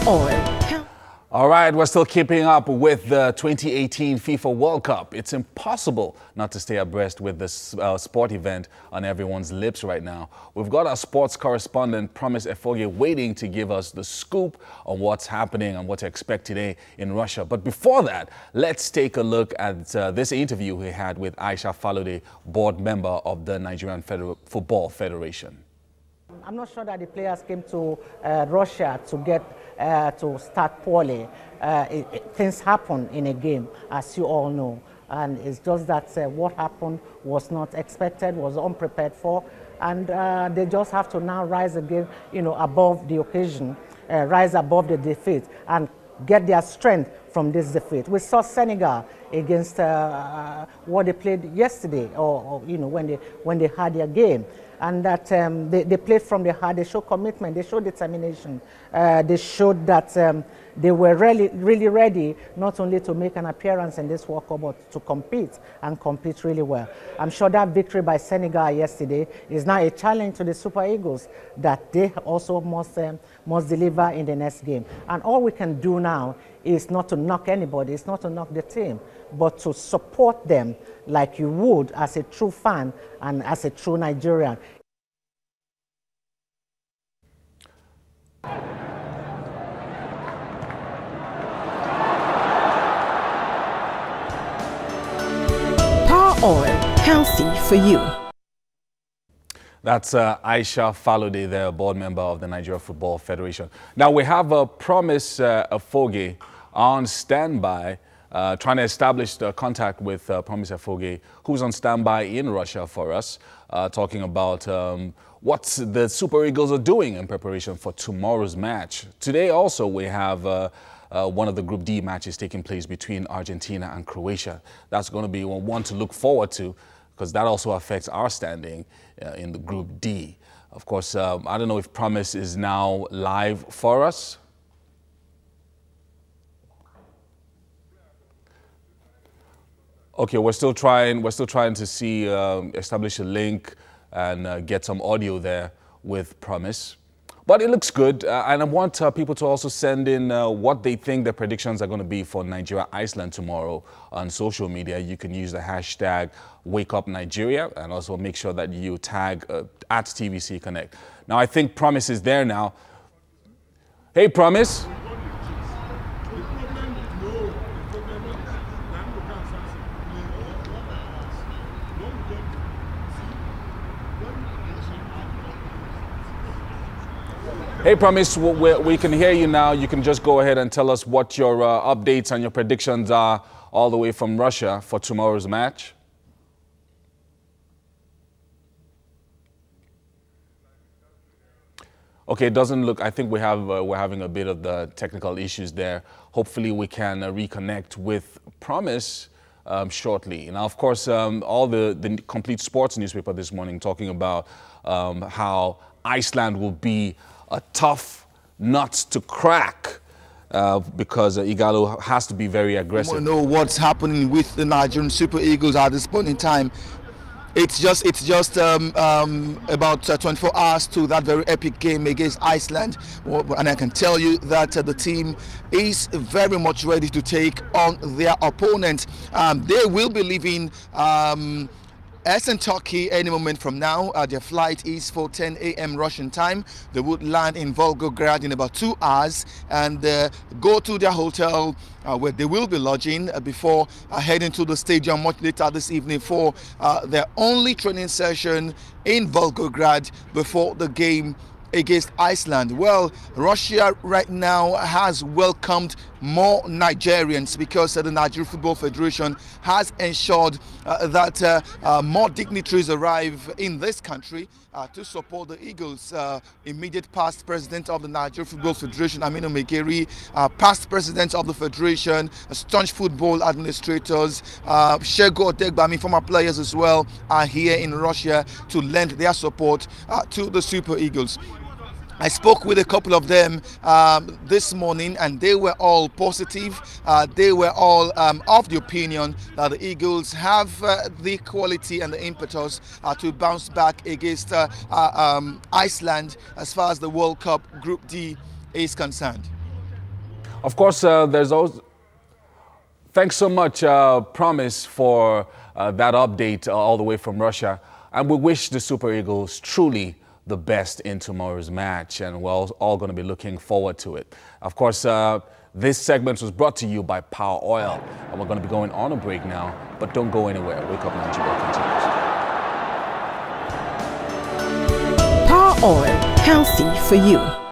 oil. All right, we're still keeping up with the 2018 FIFA World Cup. It's impossible not to stay abreast with this sport event on everyone's lips right now. We've got our sports correspondent, Promise Efoge, waiting to give us the scoop on what's happening and what to expect today in Russia. But before that, let's take a look at this interview we had with Aisha Falode, board member of the Nigerian Football Federation. I'm not sure that the players came to Russia to get to start poorly. Things happen in a game, as you all know, and it's just that what happened was not expected, was unprepared for, and they just have to now rise again, above the occasion, rise above the defeat, and get their strength from this defeat. We saw Senegal against what they played yesterday, or when they had their game. And that they played from the heart, they showed commitment, they showed determination. They showed that they were really ready not only to make an appearance in this World Cup, but to compete, and compete really well. I'm sure that victory by Senegal yesterday is now a challenge to the Super Eagles that they also must deliver in the next game. And all we can do now is not to knock anybody, it's not to knock the team, but to support them like you would as a true fan and as a true Nigerian. Power Oil, healthy for you. That's Aisha Falode, the board member of the Nigeria Football Federation. Now we have Promise Efoge on standby, trying to establish the contact with Promise Efoge, who's on standby in Russia for us, talking about what the Super Eagles are doing in preparation for tomorrow's match. Today also we have one of the Group D matches taking place between Argentina and Croatia. That's going to be one to look forward to, because that also affects our standing in the Group D. Of course, I don't know if Promise is now live for us. Okay, we're still trying to see, establish a link and get some audio there with Promise. But it looks good, and I want people to also send in what they think the predictions are going to be for Nigeria-Iceland tomorrow on social media. You can use the hashtag WakeUpNigeria, and also make sure that you tag at TVC Connect. Now, I think Promise is there now. Hey, Promise. Hey, Promise, we can hear you now. You can just go ahead and tell us what your updates and your predictions are all the way from Russia for tomorrow's match. Okay, it doesn't look, I think we're having a bit of the technical issues there. Hopefully we can reconnect with Promise shortly. Now, of course, all the complete sports newspaper this morning talking about how Iceland will be a tough nut to crack because Igalo has to be very aggressive. We know what's happening with the Nigerian Super Eagles at this point in time. It's just about 24 hours to that very epic game against Iceland, and I can tell you that the team is very much ready to take on their opponent. They will be leaving Iceland, Turkey any moment from now. Their flight is for 10 a.m. Russian time. They would land in Volgograd in about 2 hours and go to their hotel where they will be lodging before heading to the stadium much later this evening for their only training session in Volgograd before the game against Iceland. Well, Russia right now has welcomed more Nigerians because the Nigeria Football Federation has ensured that more dignitaries arrive in this country to support the Eagles. Immediate past president of the Nigeria Football Federation, Aminu Megeri, past president of the federation, staunch football administrators, Shego Odegbami, former players as well, are here in Russia to lend their support to the Super Eagles. I spoke with a couple of them this morning, and they were all positive. They were all of the opinion that the Eagles have the quality and the impetus to bounce back against Iceland as far as the World Cup Group D is concerned. Of course, there's also... Thanks so much, Promise, for that update all the way from Russia. And we wish the Super Eagles truly the best in tomorrow's match. And we're all going to be looking forward to it. Of course, this segment was brought to you by Power Oil. And we're going to be going on a break now. But don't go anywhere. Wake Up Nigeria continues. Power Oil, healthy for you.